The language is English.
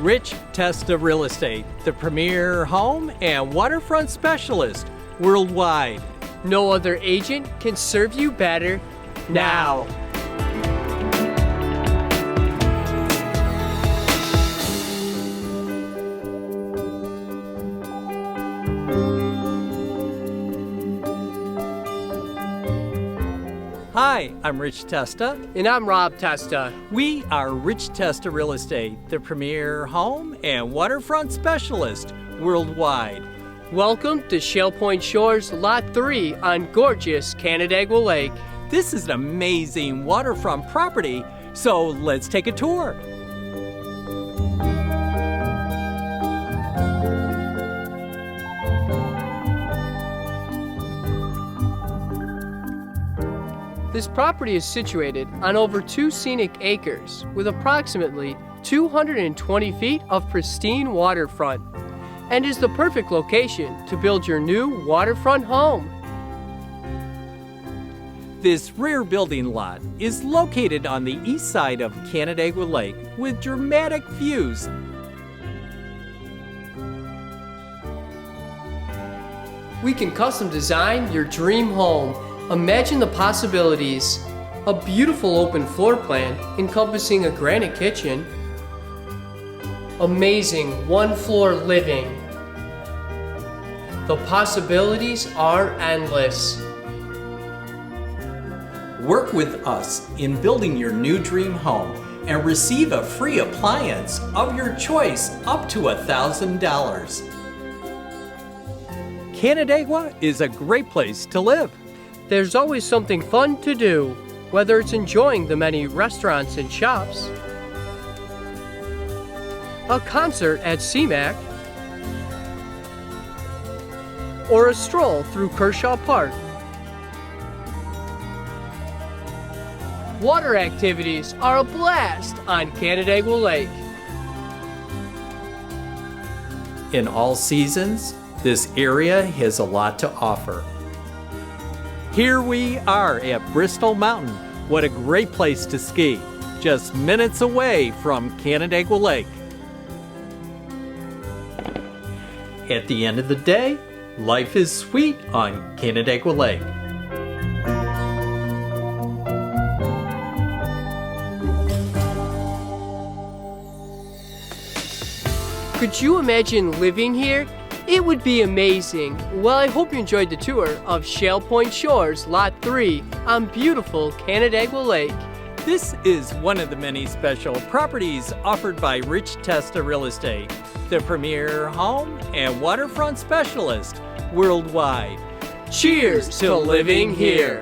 Rich Testa Real Estate, the premier home and waterfront specialist worldwide. No other agent can serve you better now. Hi, I'm Rich Testa. And I'm Rob Testa. We are Rich Testa Real Estate, the premier home and waterfront specialist worldwide. Welcome to Shell Point Shores Lot 3 on gorgeous Canandaigua Lake. This is an amazing waterfront property, so let's take a tour. This property is situated on over 2 scenic acres with approximately 220 feet of pristine waterfront and is the perfect location to build your new waterfront home. This rear building lot is located on the east side of Canandaigua Lake with dramatic views. We can custom design your dream home. Imagine the possibilities. A beautiful open floor plan encompassing a granite kitchen, amazing one-floor living. The possibilities are endless. Work with us in building your new dream home and receive a free appliance of your choice up to $1,000. Canandaigua is a great place to live. There's always something fun to do, whether it's enjoying the many restaurants and shops, a concert at CMAC, or a stroll through Kershaw Park. Water activities are a blast on Canandaigua Lake. In all seasons, this area has a lot to offer. Here we are at Bristol Mountain. What a great place to ski, just minutes away from Canandaigua Lake. At the end of the day, life is sweet on Canandaigua Lake. Could you imagine living here? It would be amazing. Well, I hope you enjoyed the tour of Shell Point Shores Lot 3 on beautiful Canandaigua Lake. This is one of the many special properties offered by Rich Testa Real Estate, the premier home and waterfront specialist worldwide. Cheers to living here.